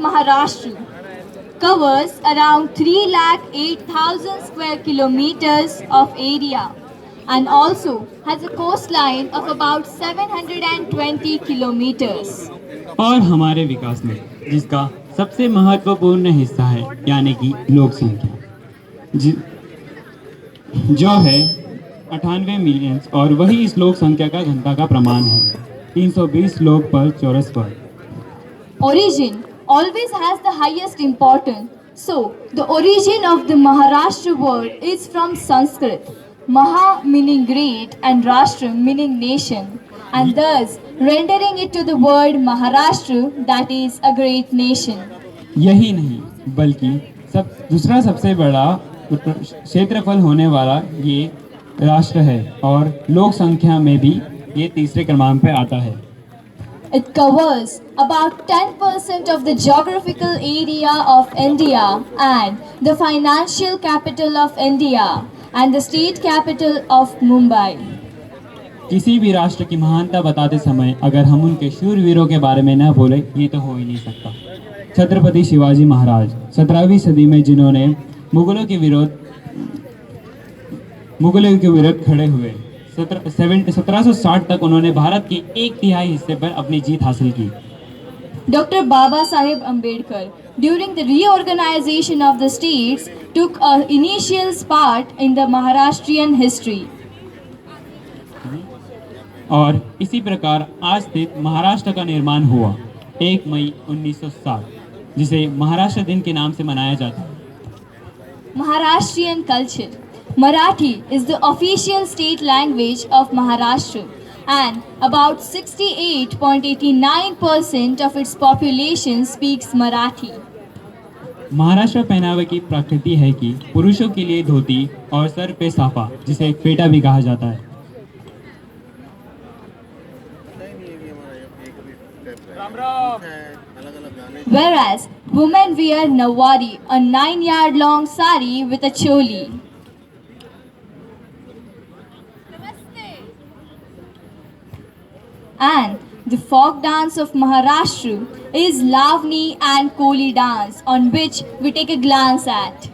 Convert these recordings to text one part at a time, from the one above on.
Maharashtra covers around 3,08,000 square kilometers of area and also has a coastline of about 720 kilometers. और हमारे विकास में जिसका सबसे महत्वपूर्ण हिस्सा है यानी कि लोक संख्या जो है 98 मिलियन और वही इस लोक संख्या का घनता का प्रमाण है 320 लोग पर चौरस पर। Origin always has the highest importance. So, the origin of the Maharashtra word is from Sanskrit. Maha meaning great and Rashtra meaning nation, and thus rendering it to the word Maharashtra, that is a great nation. यही नहीं बल्कि दूसरा सबसे बड़ा क्षेत्रफल होने वाला ये राष्ट्र है और लोक संख्या में भी ये तीसरे क्रमांक पे आता है। It covers about 10% of the geographical area of India and the financial capital of India and the state capital of Mumbai. किसी भी राष्ट्र की महानता बताते समय अगर हम उनके शूरवीरों के बारे में न बोले ये तो हो ही नहीं सकता। छत्रपति शिवाजी महाराज 17वीं सदी में जिन्होंने मुगलों के विरुद्ध खड़े हुए 1760 तक उन्होंने भारत के 1/3 हिस्से पर अपनी जीत हासिल की। Dr. Baba Saheb Ambedkar, during the reorganization of the states, took an initial part in the Maharashtrian history. और इसी प्रकार आज स्थित महाराष्ट्र का निर्माण हुआ 1 मई 1960 जिसे महाराष्ट्र दिन के नाम से मनाया जाता है। Maharashtrian culture. Marathi is the official state language of Maharashtra and about 68.89% of its population speaks Marathi. Maharashtra पहनावे की प्रकृति है कि पुरुषों के लिए धोती और सर पे साफा जिसे फेटा भी कहा जाता है। Whereas women wear nawari, a 9-yard long sari with a choli. And the folk dance of Maharashtra is Lavani and Koli dance, on which we take a glance at.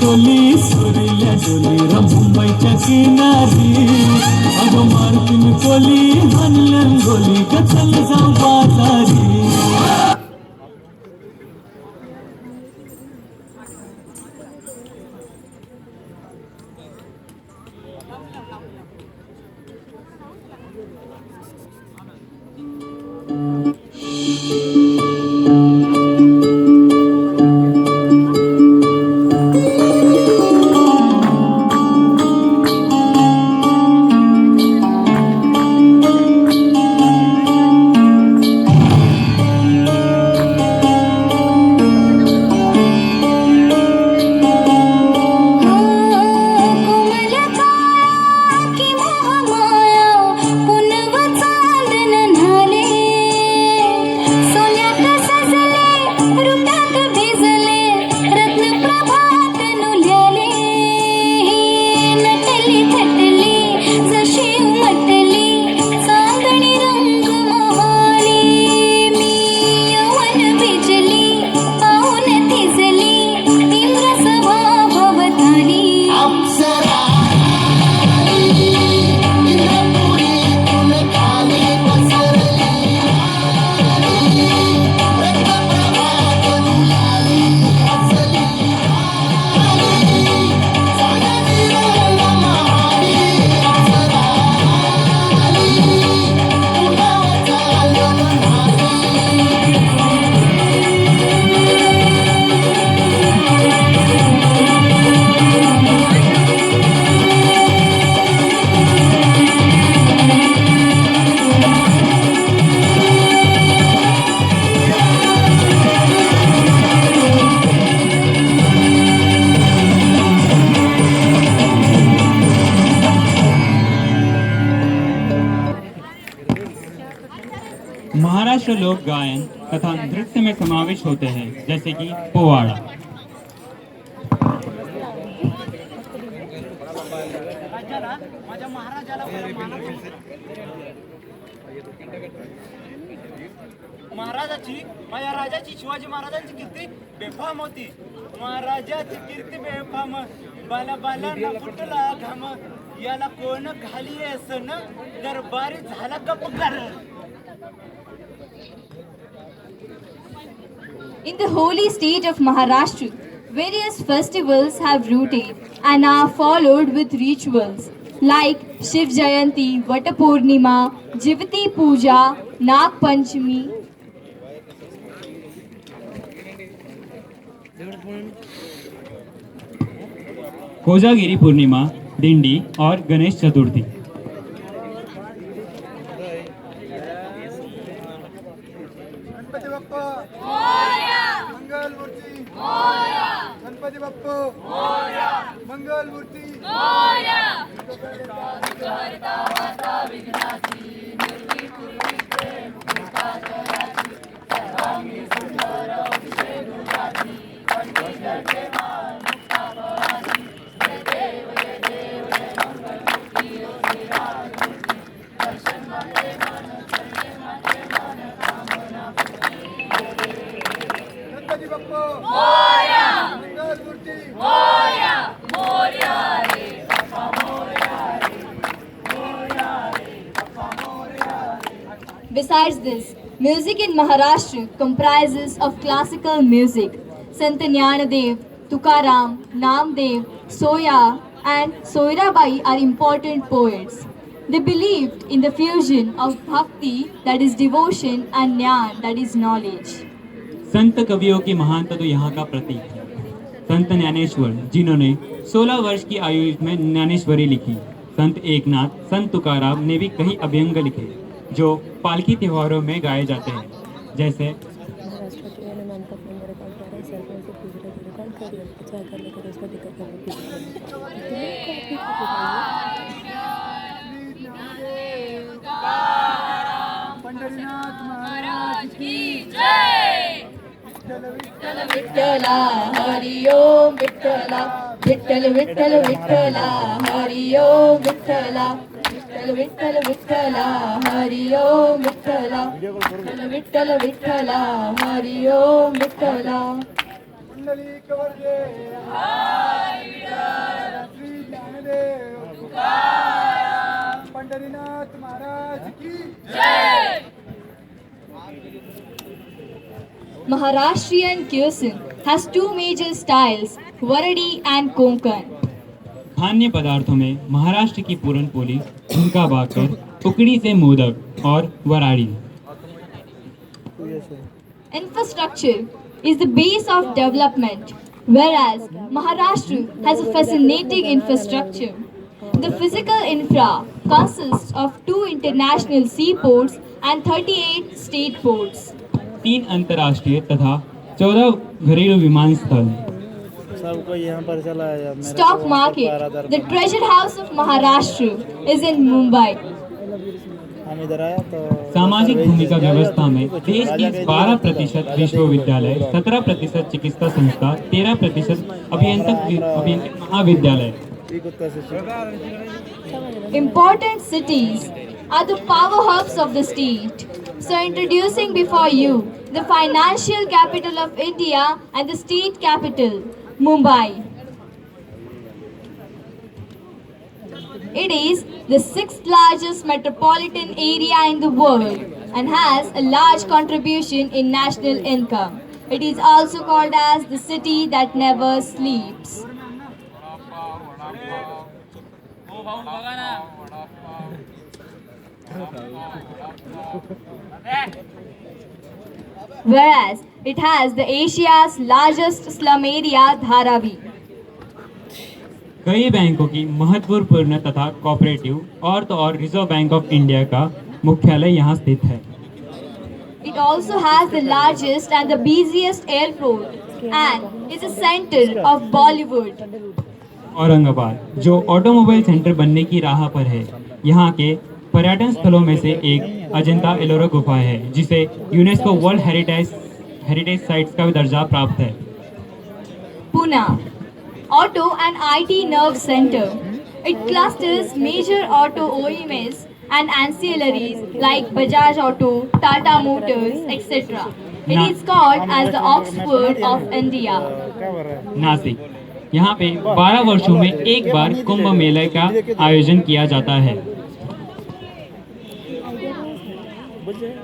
टोली सुरिल्या डोली मुंबईच्या किनारी अगो मारतीन कोली हनलन गोली कचल जाऊ बाजारी। महाराष्ट्र लोक गायन तथा नृत्य में समावेश होते हैं, जैसे कि पोवाड़ा। महाराजाची माझ्या राजाची शिवाजी महाराजांची कीर्ती बेफाम होती. महाराजाची कीर्ती बेफाम, बाला बाला न फुटला घाम, याला कोण घाली सन, दरबारी झाला गपकार. In the holy state of Maharashtra, various festivals have rooted and are followed with rituals like Shiv Jayanti, Vatapurnima, Jivati Puja, Nag Panchami. Kojagiri Purnima, दिंडी और गणेश चतुर्थी। गणपती बाप्पा मोरया, मंगल मूर्ती मोरया, गणपती बाप्पा मोरया, मंगल मूर्ती मोरया. गणपती बाप्पा मोरया, मंगल मूर्ती मोरया, मोरया रे बाप्पा मोरया रे, मोरया रे बाप्पा मोरया रे. Besides this, music in Maharashtra comprises of classical music. Sant Jnanadev, Tukaram, Namdev, Soya and Soirabai are important poets. They believed in the fusion of bhakti, that is devotion, and jnana, that is knowledge. संत कवियों की महानता तो यहाँ का प्रतीक है। संत ज्ञानेश्वर, जिन्होंने 16 वर्ष की आयु में ज्ञानेश्वरी लिखी। संत एकनाथ, संत तुकाराम ने भी कई अभ्यंग लिखे जो पालकी त्योहारों में गाए जाते हैं, जैसे पंढरीनाथ महाराज की जय. विठ्ठल विठ्ठला हरि ओम विठ्ठला, विठ्ठल विठ्ठल विठ्ठला हरि ओम विठ्ठला, विठ्ठल विठ्ठल विठ्ठला हरि ओम विठ्ठला, विठ्ठल विठ्ठल विठ्ठला हरि ओम विठ्ठला. पुंडलिक वर्गे श्री ज्ञानदेव तुकाराम, पंढरीनाथ महाराज की जय. Maharashtrian cuisine has two major styles, Varadi and Konkan. खाद्य पदार्थों में महाराष्ट्र की पूरन पोली, झुमका बाकर, उकड़ी से मोदक और वराड़ी। Infrastructure is the base of development, whereas Maharashtra has a fascinating infrastructure. The physical infra consists of 2 international seaports and 38 state ports. 3 अंतर्राष्ट्रीय तथा 14 घरेलू विमानस्थल। सबको यहाँ पर चलाया मेरे Stock को market, the treasure house of Maharashtra, is in Mumbai. हम इधर आया तो सामाजिक भूमिका व्यवस्था में देश की 12% विश्वविद्यालय, 17% चिकित्सा संस्था, 13% अभियंत्रण महाविद्यालय। Important cities are the power hubs of the state. So introducing before you the financial capital of India and the state capital, Mumbai. It is the 6th largest metropolitan area in the world and has a large contribution in national income. It is also called as the city that never sleeps. Whereas it has the Asia's largest slum area, Dharavi. कई बैंकों की महत्वपूर्ण तथा cooperative और reserve bank of India का मुख्यालय यहाँ स्थित है। It also has the largest and the busiest airport and is a center of Bollywood. Aurangabad जो ऑटोमोबाइल सेंटर बनने की राह पर है, यहाँ के पर्यटन स्थलों में से एक अजंता एलोरा गुफा है, जिसे यूनेस्को वर्ल्ड हेरिटेज साइट्स का दर्जा प्राप्त है। Pune, Auto and IT Nerve Center. It clusters major auto OEMs and ancillaries like Bajaj Auto, Tata Motors, etc. It Na- is called as the Oxford of India. क्या कर रहा है? नासिक, यहाँ पे 12 वर्षों में एक बार कुंभ मेले का आयोजन किया जाता है। बुझ जाए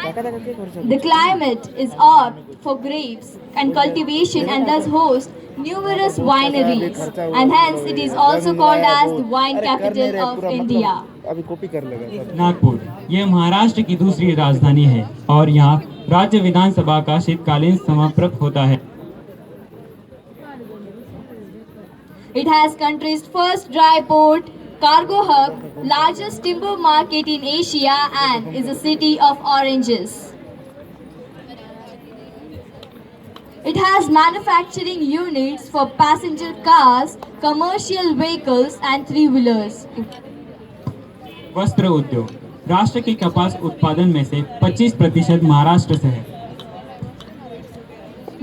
काका दाका क्या कर सकते The climate is apt for grapes and cultivation and thus hosts numerous wineries, and hence it is also called as the wine capital of India. अभी कॉपी कर लेगा नागपुर, यह महाराष्ट्र की दूसरी राजधानी है और यहाँ राज्य विधानसभा का शीतकालीन समाप्त होता है। It has country's first dry port, cargo hub, largest timber market in Asia, and is a city of oranges. It has manufacturing units for passenger cars, commercial vehicles, and three-wheelers. वस्त्र उद्योग, राष्ट्र के कपास उत्पादन में से 25% महाराष्ट्र से है।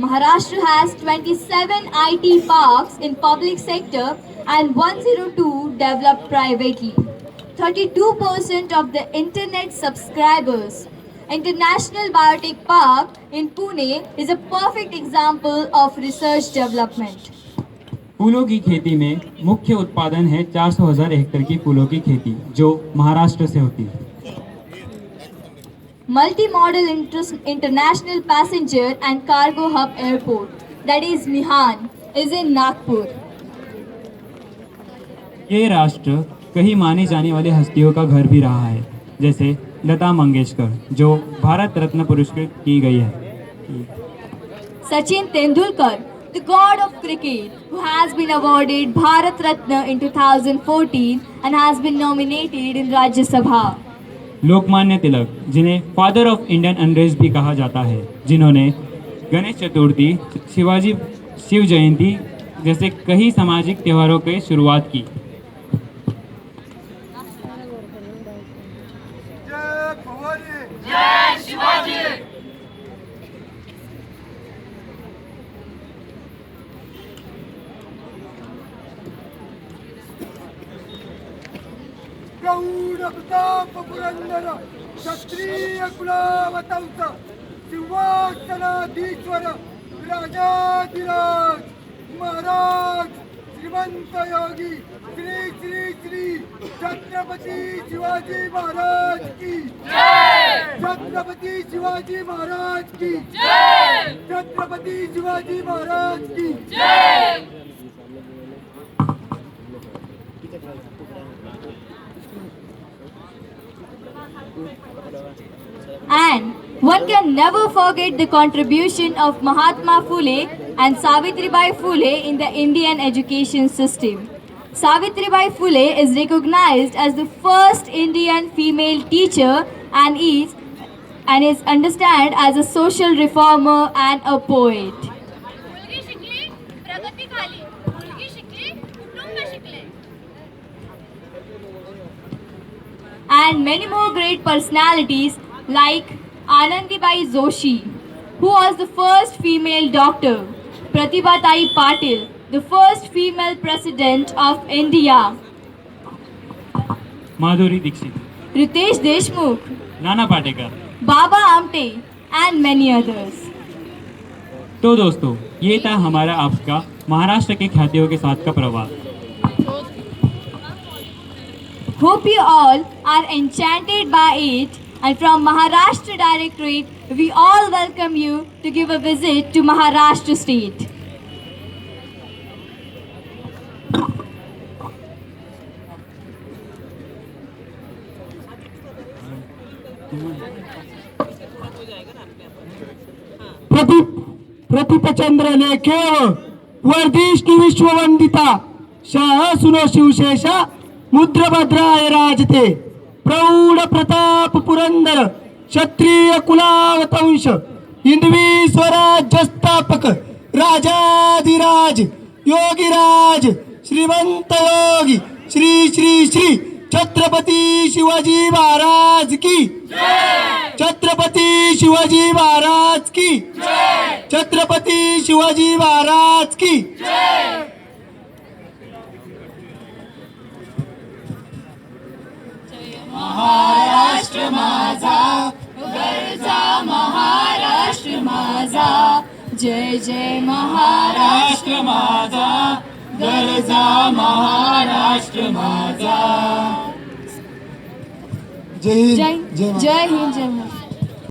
Maharashtra has 27 IT parks in public sector and 102 developed privately. 32% of the internet subscribers. International Biotech Park in Pune is a perfect example of research development. फूलों की खेती में मुख्य उत्पादन है 400,000 हेक्टेयर की फूलों की खेती, जो महाराष्ट्र से होती है। Multi-modal international passenger and cargo hub airport, that is Mihan, is in Nagpur. ये राष्ट्र कई मानी जाने वाली हस्तियों का घर भी रहा है, जैसे लता मंगेशकर, जो भारत रत्न पुरस्कृत की गई है। Sachin Tendulkar, the god of cricket, who has been awarded Bharat Ratna in 2014 and has been nominated in Rajya Sabha. Lokmanya Tilak, जिन्हें फादर ऑफ इंडियन अनरेस्ट भी कहा जाता है, जिन्होंने गणेश चतुर्थी, शिव जयंती जैसे कई सामाजिक त्योहारों की शुरुआत की। प्रौढ प्रताप पुरंदर क्षत्रिय कुलावतंस सिंहासनाधीश्वर राजाधिराज महाराज श्रीमंत योगी श्री श्री श्री छत्रपति शिवाजी महाराज की जय। छत्रपति शिवाजी महाराज की जय। छत्रपति शिवाजी महाराज की जय। And one can never forget the contribution of Mahatma Phule and Savitribai Phule in the Indian education system. Savitribai Phule is recognized as the first Indian female teacher and is understood as a social reformer and a poet. मुलगी शिकली प्रगती झाली, मुलगी शिकली कुटुंब शिकले. And many more great personalities like Anandibai Joshi, who was the first female doctor, Pratibha-tai Patil, the first female president of India, Madhuri Dixit, Ritesh Deshmukh, Nana Patekar. Baba Amte, and many others. तो दोस्तों, ये था हमारा आपका महाराष्ट्र के ख्यातियों के साथ का प्रवास। Hope you all are enchanted by it, and from Maharashtra Directorate, we all welcome you to give a visit to Maharashtra State. प्रतिपचंद्र लेखेव वर्धिष्णु विश्ववंदिता Shah सुनो शिवशेषा मुद्रभद्राय राजते प्रौढ प्रताप पुरंदर क्षत्रिय कुलावतंश हिंदवी स्वराज्य स्थापक राजाधिराज योगीराज श्रीमंत योगी श्री श्री श्री छत्रपती शिवाजी महाराज की छत्रपती शिवाजी महाराज की छत्रपती शिवाजी महाराज की महाराष्ट्र माझा गरजा महाराष्ट्र माझा जय जय महाराष्ट्र माझा गरजा महाराष्ट्र माझा जय हिंद जय हिंद जय महाराष्ट्र.